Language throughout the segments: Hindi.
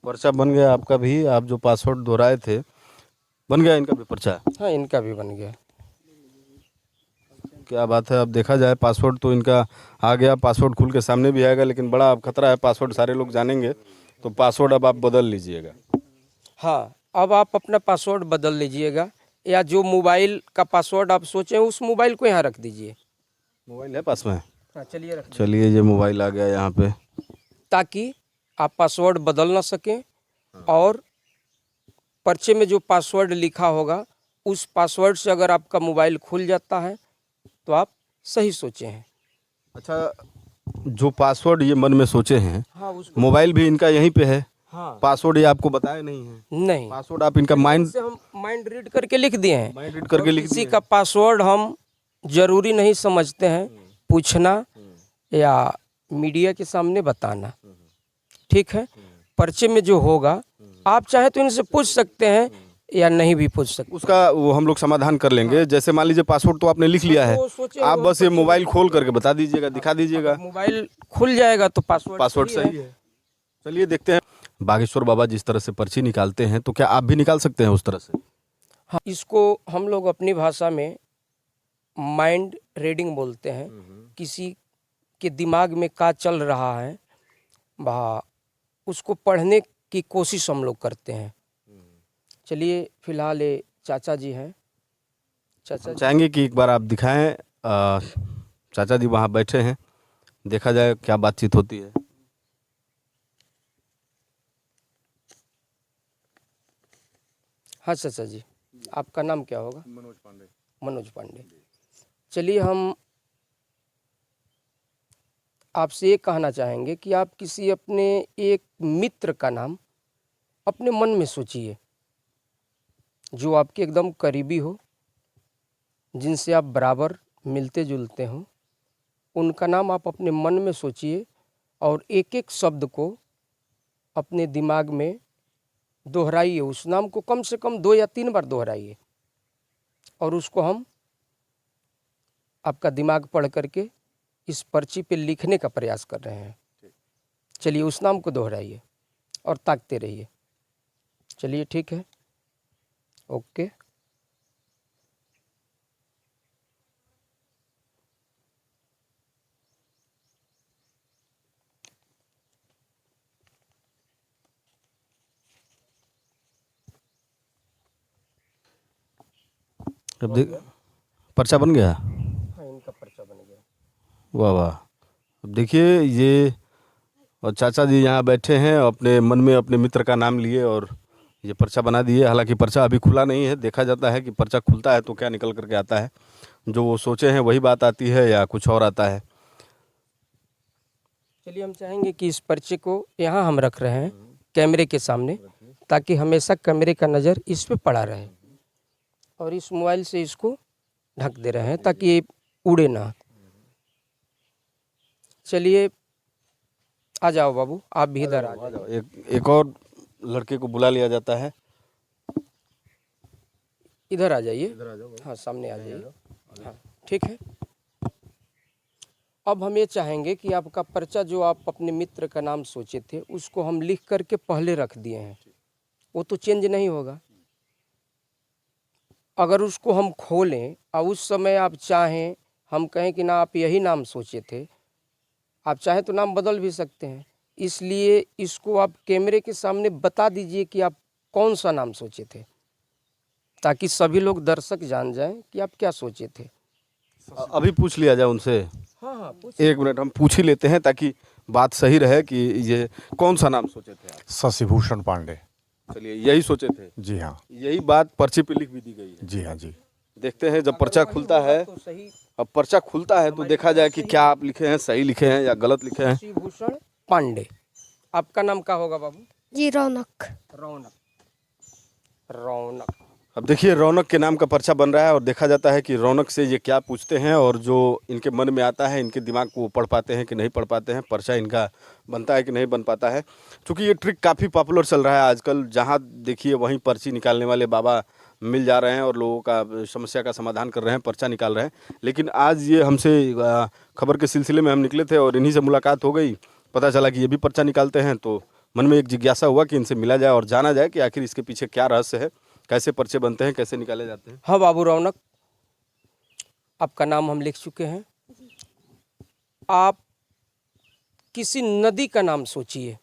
पर्चा बन गया आपका भी। आप जो पासवर्ड दोहराए थे, बन गया इनका भी पर्चा? हाँ, इनका भी बन गया। क्या बात है। अब देखा जाए पासवर्ड तो इनका आ गया, पासवर्ड खुल के सामने भी आएगा, लेकिन बड़ा अब खतरा है, पासवर्ड सारे लोग जानेंगे तो पासवर्ड अब आप बदल लीजिएगा। हाँ, अब आप अपना पासवर्ड बदल लीजिएगा, या जो मोबाइल का पासवर्ड आप सोचें उस मोबाइल को यहाँ रख दीजिए। मोबाइल है पास में? हाँ, चलिए रख दीजिए, चलिए, ये मोबाइल आ गया यहाँ पे। ताकि आप पासवर्ड बदल ना सकें, और पर्चे में जो पासवर्ड लिखा होगा उस पासवर्ड से अगर आपका मोबाइल खुल जाता है तो आप सही सोचे हैं। अच्छा, जो पासवर्ड ये मन में सोचे हैं, हाँ, उसको मोबाइल भी इनका यहीं पे है, हाँ पासवर्ड ये आपको बताया नहीं है? नहीं, पासवर्ड आप इनका माइंड से हम माइंड रीड करके लिख दिए हैं। माइंड रीड करके और लिख किसी दिए का पासवर्ड हम जरूरी नहीं समझते हैं पूछना या मीडिया के सामने बताना। ठीक है, पर्चे में जो होगा आप चाहे तो इनसे पूछ सकते हैं या नहीं भी पूछ सकते। उसका वो हम लोग समाधान कर लेंगे। जैसे मान लीजिए पासवर्ड तो आपने लिख लिया है, तो सोचे आप वो बस ये पर्चे मोबाइल खोल करके बता दीजिएगा, दिखा दीजिएगा, मोबाइल खुल जाएगा तो पासवर्ड सही है। चलिए देखते हैं। बागेश्वर बाबा जिस तरह से पर्ची निकालते हैं, तो क्या आप भी निकाल सकते हैं उस तरह से? हाँ, इसको हम लोग अपनी भाषा में माइंड रीडिंग बोलते हैं। किसी के दिमाग में क्या चल रहा है वह उसको पढ़ने की कोशिश हम लोग करते हैं। चलिए, फिलहाल ये चाचा जी हैं। चाचा हम जी, चाहेंगे कि एक बार आप दिखाएं। चाचा जी वहाँ बैठे हैं, देखा जाए क्या बातचीत होती है। हाँ चाचा जी, आपका नाम क्या होगा? मनोज पांडे। मनोज पांडे। चलिए, हम आपसे ये कहना चाहेंगे कि आप किसी अपने एक मित्र का नाम अपने मन में सोचिए, जो आपके एकदम करीबी हो, जिनसे आप बराबर मिलते जुलते हो। उनका नाम आप अपने मन में सोचिए और एक एक शब्द को अपने दिमाग में दोहराइए। उस नाम को कम से कम 2 या 3 बार दोहराइए, और उसको हम आपका दिमाग पढ़ करके इस पर्ची पे लिखने का प्रयास कर रहे हैं। चलिए, उस नाम को दोहराइए और ताकते रहिए। चलिए, ठीक है, ओके। अब देख, पर्चा बन गया। हाँ, इनका पर्चा बन गया। वाह वाह। अब देखिए, ये और चाचा जी यहाँ बैठे हैं, अपने मन में अपने मित्र का नाम लिए और ये पर्चा बना दिए। हालांकि पर्चा अभी खुला नहीं है, देखा जाता है कि पर्चा खुलता है तो क्या निकल करके आता है। जो वो सोचे हैं वही बात आती है या कुछ और आता है। चलिए, हम चाहेंगे कि इस पर्चे को यहाँ हम रख रहे हैं कैमरे के सामने, ताकि हमेशा कैमरे का नज़र इस पे पड़ा रहे, और इस मोबाइल से इसको ढक दे रहे हैं ताकि ये उड़े ना। चलिए, आ जाओ बाबू, आप भी इधर आ जाओ। एक और लड़के को बुला लिया जाता है। इधर आ जाइए, हाँ सामने आ जाइए। हाँ, ठीक है। अब हम ये चाहेंगे कि आपका पर्चा जो आप अपने मित्र का नाम सोचे थे उसको हम लिख करके पहले रख दिए हैं, वो तो चेंज नहीं होगा। अगर उसको हम खोलें और उस समय आप चाहें, हम कहें कि ना आप यही नाम सोचे थे, आप चाहें तो नाम बदल भी सकते हैं। इसलिए इसको आप कैमरे के सामने बता दीजिए कि आप कौन सा नाम सोचे थे, ताकि सभी लोग दर्शक जान जाएं कि आप क्या सोचे थे। अभी पूछ लिया जाए उनसे। हाँ हाँ, एक मिनट हम पूछ ही लेते हैं ताकि बात सही रहे कि ये कौन सा नाम सोचे थे आप? शशिभूषण पांडे। चलिए, यही सोचे थे। जी हाँ। यही बात पर्चे पे लिख भी दी गई है। जी हाँ जी। देखते हैं जब पर्चा खुलता है, तो सही। अब पर्चा खुलता है तो देखा जाए कि क्या आप लिखे हैं, सही लिखे हैं या गलत लिखे हैं। शशिभूषण पांडे। आपका नाम क्या होगा बाबू? जी, रौनक। रौनक। रौनक। अब देखिए, रौनक के नाम का पर्चा बन रहा है और देखा जाता है कि रौनक से ये क्या पूछते हैं और जो इनके मन में आता है, इनके दिमाग को वो पढ़ पाते हैं कि नहीं पढ़ पाते हैं, पर्चा इनका बनता है कि नहीं बन पाता है। क्योंकि ये ट्रिक काफ़ी पॉपुलर चल रहा है आजकल, जहाँ देखिए वहीं पर्ची निकालने वाले बाबा मिल जा रहे हैं और लोगों का समस्या का समाधान कर रहे हैं, पर्चा निकाल रहे हैं। लेकिन आज ये हमसे खबर के सिलसिले में हम निकले थे और इन्हीं से मुलाकात हो गई, पता चला कि ये भी पर्चा निकालते हैं। तो मन में एक जिज्ञासा हुआ कि इनसे मिला जाए और जाना जाए कि आखिर इसके पीछे क्या रहस्य है, कैसे पर्चे बनते हैं, कैसे निकाले जाते हैं। हाँ बाबू रौनक, आपका नाम हम लिख चुके हैं। आप किसी नदी का नाम सोचिए।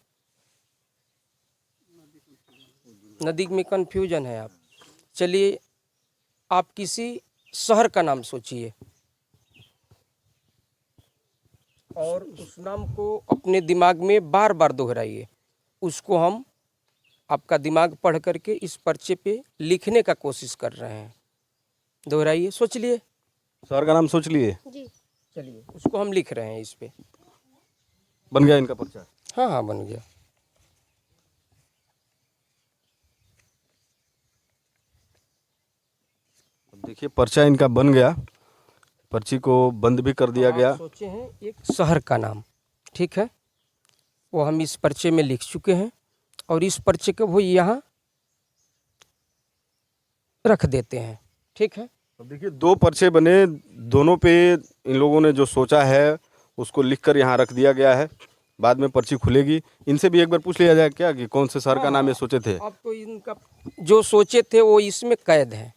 नदी में कंफ्यूजन है आप। चलिए, आप किसी शहर का नाम सोचिए और उस नाम को अपने दिमाग में बार बार दोहराइए। उसको हम आपका दिमाग पढ़ करके इस पर्चे पे लिखने का कोशिश कर रहे हैं। दोहराइए, सोच लिए। शहर का नाम सोच लिए? जी। चलिए, उसको हम लिख रहे हैं इस पे। बन गया इनका पर्चा? हाँ हाँ, बन गया। अब देखिए पर्चा इनका बन गया, पर्ची को बंद भी कर दिया तो गया। आप सोचे हैं एक शहर का नाम, ठीक है, वो हम इस पर्चे में लिख चुके हैं और इस पर्चे को वो यहाँ रख देते हैं, ठीक है। अब देखिए दो पर्चे बने, दोनों पे इन लोगों ने जो सोचा है उसको लिखकर यहाँ रख दिया गया है। बाद में पर्ची खुलेगी। इनसे भी एक बार पूछ लिया जाए क्या कि कौन से शहर का नाम ये सोचे थे? अब तो इनका जो सोचे थे वो इसमें कैद है।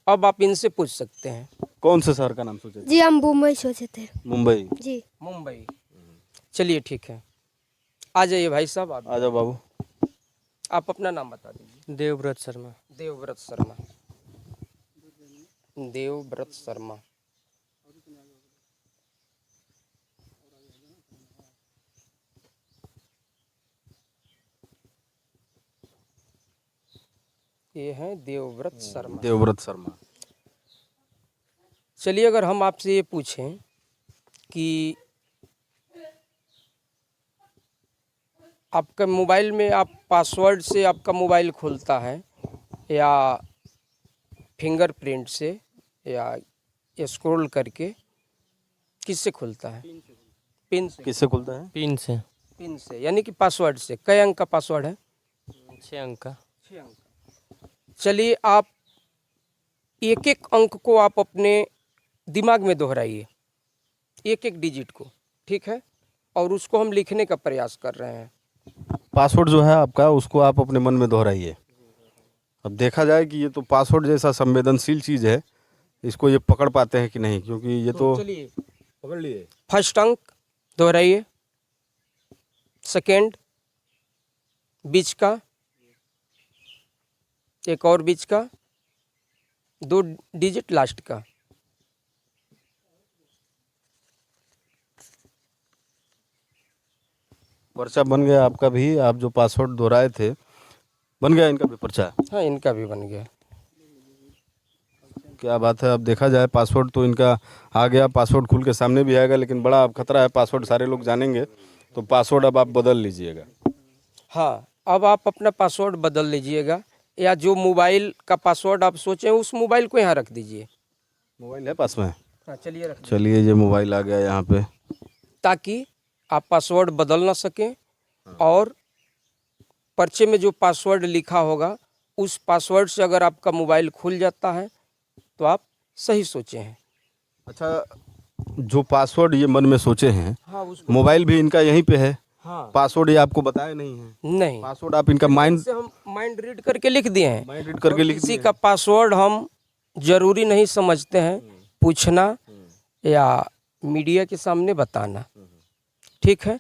अब आप इनसे पूछ सकते हैं। कौन से शहर का नाम सोचे थे? जी, हम मुंबई सोचे थे। मुंबई? जी। मुंबई। चलिए ठीक है, आ जाइए भाई साहब। आप आ जाओ बाबू। आप अपना नाम बता दीजिए। देवव्रत शर्मा। देवव्रत शर्मा। देवव्रत शर्मा। ये है देवव्रत शर्मा। देवव्रत शर्मा। चलिए, अगर हम आपसे ये पूछें कि आपका मोबाइल में आप पासवर्ड से आपका मोबाइल खुलता है या फिंगरप्रिंट से या स्क्रॉल करके, किससे खुलता है? पिन से। किससे खुलता है? पिन से। पिन से, यानी कि पासवर्ड से। कई अंक का पासवर्ड है? 6 अंक का। 6 अंक। चलिए, आप एक एक अंक को आप अपने दिमाग में दोहराइए, एक एक डिजिट को, ठीक है, और उसको हम लिखने का प्रयास कर रहे हैं। पासवर्ड जो है आपका उसको आप अपने मन में दोहराइए। अब देखा जाए कि ये तो पासवर्ड जैसा संवेदनशील चीज़ है, इसको ये पकड़ पाते हैं कि नहीं, क्योंकि ये तो चलिए, पकड़ लिए। फर्स्ट अंक दोहराइए, सेकेंड, बीच का, एक और बीच का, 2 डिजिट लास्ट का। पर्चा बन गया आपका भी। आप जो पासवर्ड दोहराए थे बन गया इनका भी पर्चा। हाँ, इनका भी बन गया। क्या बात है। अब देखा जाए पासवर्ड तो इनका आ गया, पासवर्ड खुल के सामने भी आएगा, लेकिन बड़ा अब खतरा है, पासवर्ड सारे लोग जानेंगे तो पासवर्ड अब आप बदल लीजिएगा। हाँ, अब आप अपना पासवर्ड बदल लीजिएगा, या जो मोबाइल का पासवर्ड आप सोचें उस मोबाइल को यहाँ रख दीजिए। मोबाइल है पास में? हाँ, चलिए रख। चलिए, ये मोबाइल आ गया यहाँ पे, ताकि आप पासवर्ड बदल ना सकें और पर्चे में जो पासवर्ड लिखा होगा उस पासवर्ड से अगर आपका मोबाइल खुल जाता है तो आप सही सोचे हैं। अच्छा, जो पासवर्ड ये मन में सोचे हैं, हाँ, उसको मोबाइल भी इनका यहीं पे है, हाँ, पासवर्ड ये आपको बताया नहीं है? नहीं, पासवर्ड आप इनका माइंड से हम माइंड रीड करके लिख दिए हैं। माइंड रीड करके और लिख किसी दिए। का पासवर्ड हम जरूरी नहीं समझते हैं पूछना या मीडिया के सामने बताना, ठीक है।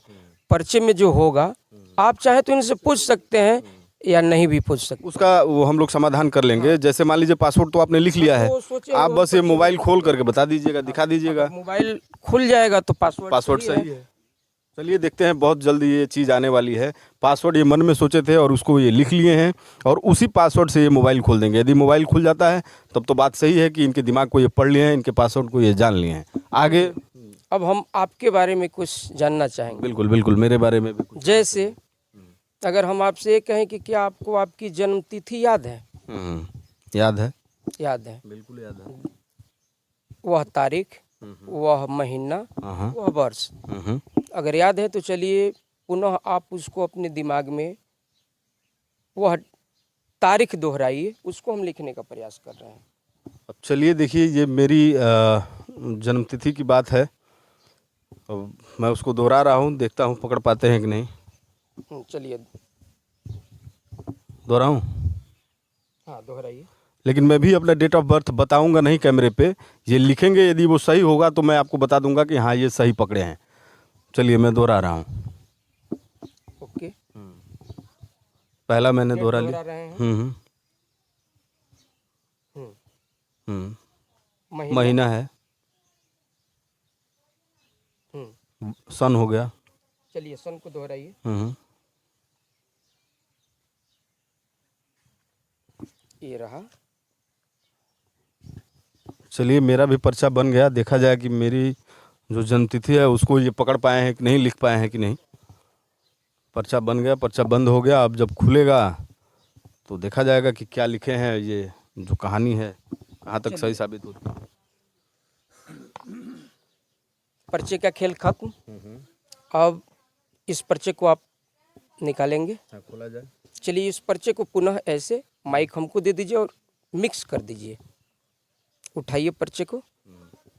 पर्चे में जो होगा आप चाहे तो इनसे पूछ सकते हैं या नहीं भी पूछ सकते। उसका वो हम लोग समाधान कर लेंगे। जैसे मान लीजिए पासवर्ड तो आपने लिख लिया है, तो सोचिए आप वो बस ये मोबाइल खोल करके बता दीजिएगा, दिखा दीजिएगा, मोबाइल खुल जाएगा तो पासवर्ड सही है। चलिए देखते हैं, बहुत जल्दी ये चीज़ आने वाली है। पासवर्ड ये मन में सोचे थे और उसको ये लिख लिए हैं और उसी पासवर्ड से ये मोबाइल खोल देंगे। यदि मोबाइल खुल जाता है तब तो बात सही है कि इनके दिमाग को ये पढ़ लिए हैं, इनके पासवर्ड को ये जान लिए हैं। आगे अब हम आपके बारे में कुछ जानना चाहेंगे। बिल्कुल बिल्कुल, मेरे बारे में भी कुछ। जैसे अगर हम आपसे ये कहें कि क्या आपको आपकी जन्म तिथि याद है? याद है, याद है। बिल्कुल याद है। वह तारीख, वह महीना, हाँ। वह वर्ष अगर याद है तो चलिए पुनः आप उसको अपने दिमाग में वह तारीख दोहराइए, उसको हम लिखने का प्रयास कर रहे हैं। अब चलिए देखिए, ये मेरी जन्मतिथि की बात है। अब मैं उसको दोहरा रहा हूँ, देखता हूँ पकड़ पाते हैं कि नहीं। चलिए दोहराऊं? हाँ दोहराइए। लेकिन मैं भी अपना डेट ऑफ बर्थ बताऊंगा नहीं कैमरे पे, ये लिखेंगे, यदि वो सही होगा तो मैं आपको बता दूंगा कि हाँ ये सही पकड़े हैं। चलिए मैं दोहरा रहा हूँ। ओके। पहला मैंने डेट दोहरा दोहरा लिया। रहे हैं। हम्म हम्म, हम्म। महीना है, सन हो गया। चलिए सन को दोहराइए। ये रहा। चलिए मेरा भी पर्चा बन गया, देखा जाए कि मेरी जो जन्मतिथि है उसको ये पकड़ पाए हैं कि नहीं, लिख पाए हैं कि नहीं। पर्चा बन गया, पर्चा बंद हो गया। अब जब खुलेगा तो देखा जाएगा कि क्या लिखे हैं, ये जो कहानी है कहाँ तक सही साबित होती है। पर्चे का खेल खत्म। अब इस पर्चे को आप निकालेंगे। हाँ, खोला जाए। चलिए इस पर्चे को पुनः ऐसे माइक हमको दे दीजिए और मिक्स कर दीजिए। उठाइए पर्चे को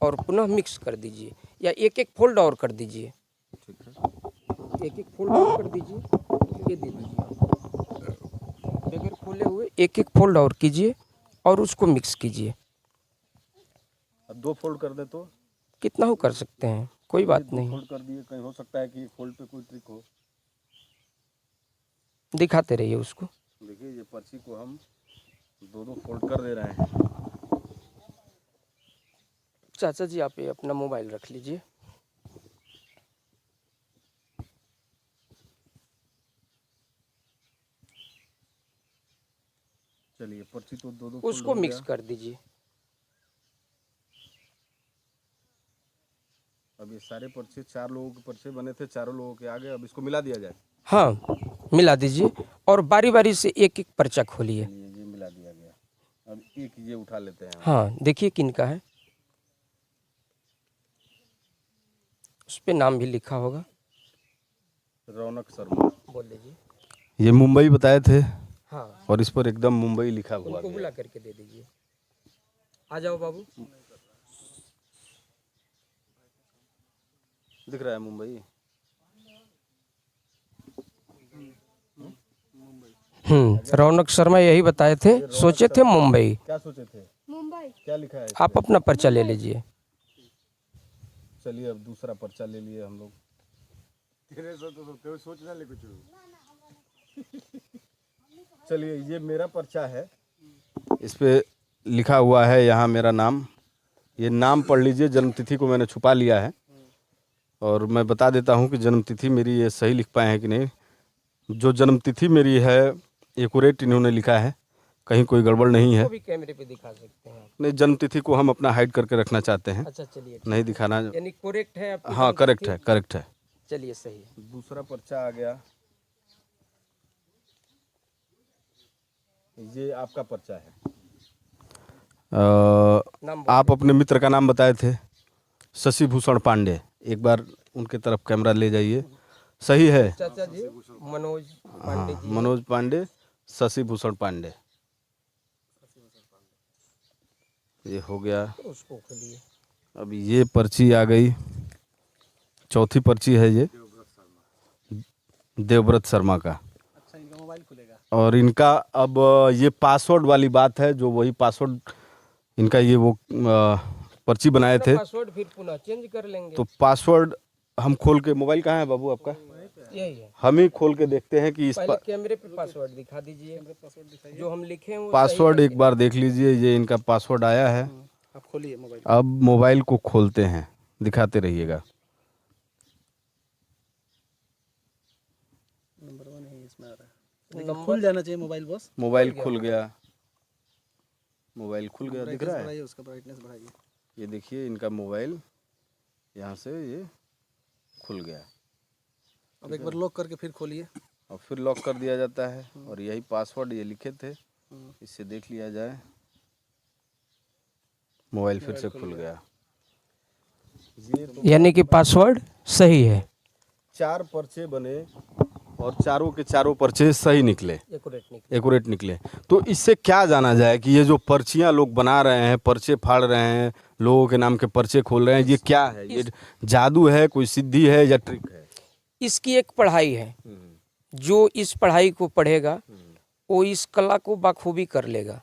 और पुनः मिक्स कर दीजिए, या एक एक फोल्ड और कर दीजिए। ठीक है। एक एक फोल्ड और कर दीजिए। ये दे दीजिए बगैर खोले हुए, एक एक फोल्ड और कीजिए और उसको मिक्स कीजिए। अब 2 फोल्ड कर दे तो? कितना हो कर सकते हैं, कोई बात नहीं। फोल्ड कर दिए, कहीं हो सकता है कि एक फोल्ड पे कोई ट्रिक हो। दिखाते रहिए उसको। देखिए ये पर्ची को हम 2 फोल्ड कर दे रहे हैं। चाचा जी आप ये अपना मोबाइल रख लीजिए। चलिए पर्ची तो 2 उसको मिक्स कर दीजिए। अब ये सारे पर्चे 4 लोगों के पर्चे बने थे, चारों लोगों के आगे। अब इसको मिला दिया जाए। हाँ मिला दीजिए और बारी बारी से एक एक पर्चा खोलिए। ये मिला दिया गया। अब एक ये उठा लेते हैं। हाँ देखिए किनका है, उस पे नाम भी लिखा होगा। रौनक शर्मा। बोल लीजिए। ये मुंबई बताए थे। हाँ और इस पर एकदम मुंबई लिखा हुआ उनको बुला करके दे दीजिए। आ जाओ बाबू। दिख रहा है मुंबई। रौनक शर्मा यही बताए थे, सोचे थे मुंबई। क्या सोचे थे? मुंबई। क्या लिखा है? आप अपना पर्चा ले लीजिए। चलिए अब दूसरा पर्चा ले लिए हम लोग। सोचना ले कुछ। चलिए ये मेरा पर्चा है, इस पे लिखा हुआ है यहाँ मेरा नाम। ये नाम पढ़ लीजिए। जन्मतिथि को मैंने छुपा लिया है और मैं बता देता हूँ कि जन्मतिथि मेरी ये सही लिख पाए हैं कि नहीं। जो जन्मतिथि मेरी है एक्यूरेट इन्होंने लिखा है, कहीं कोई गड़बड़ नहीं है। वो भी कैमरे पे दिखा सकते हैं। नहीं, जन्मतिथि को हम अपना हाइड करके रखना चाहते हैं। अच्छा चलिए, नहीं दिखाना। यानी करेक्ट है आपकी हाँ करेक्ट जन्मतिथि? है, करेक्ट है। चलिए सही है। दूसरा पर्चा आ गया, ये आपका पर्चा है। आप अपने मित्र का नाम बताए थे, शशि भूषण पांडे। एक बार उनके तरफ कैमरा ले जाइए। सही है चाचा जी, मनोज पांडे जी। मनोज पांडे, शशि भूषण पांडे। ये हो गया। उसको खोलिए। अब ये पर्ची आ गई, चौथी पर्ची है ये देवव्रत शर्मा का। अच्छा इनका मोबाइल खुलेगा। और इनका अब ये पासवर्ड वाली बात है, जो वही पासवर्ड इनका ये वो पर्ची बनाए थे। पासवर्ड फिर पुनः चेंज कर लेंगे। तो पासवर्ड हम खोल के, मोबाइल कहाँ है बाबू आपका? यही है। हम ही खोल के देखते हैं कि इस पहले कैमरे पे पासवर्ड दिखा दीजिए, जो हम लिखे हैं वो पासवर्ड एक बार देख लीजिए। ये इनका पासवर्ड आया है। आप खोलिए मोबाइल। अब मोबाइल को खोलते हैं, दिखाते रहिएगा। नंबर 1 है इसमें आ रहा है, लेकिन खुल जाना चाहिए मोबाइल बस। मोबाइल खुल गया, मोबाइल खुल गया, दिख रहा है। बढ़ाइए उसका ब्राइटनेस बढ़ाइए। ये देखिए इनका मोबाइल यहाँ से ये खुल गया। अब एक बार लॉक करके फिर खोलिए। और फिर लॉक कर दिया जाता है। और यही पासवर्ड ये लिखे थे, इससे देख लिया जाए। मोबाइल फिर से खुल गया। ये तो यानी कि पासवर्ड सही है। 4 पर्चे बने और चारों के चारों पर्चे सही निकले, एक्यूरेट निकले। तो इससे क्या जाना जाए कि ये जो पर्चियां लोग बना रहे हैं, पर्चे फाड़ रहे हैं, लोगों के नाम के पर्चे खोल रहे हैं, ये क्या है? ये जादू है, कोई सिद्धि है या ट्रिक है? इसकी एक पढ़ाई है। जो इस पढ़ाई को पढ़ेगा वो इस कला को बखूबी कर लेगा।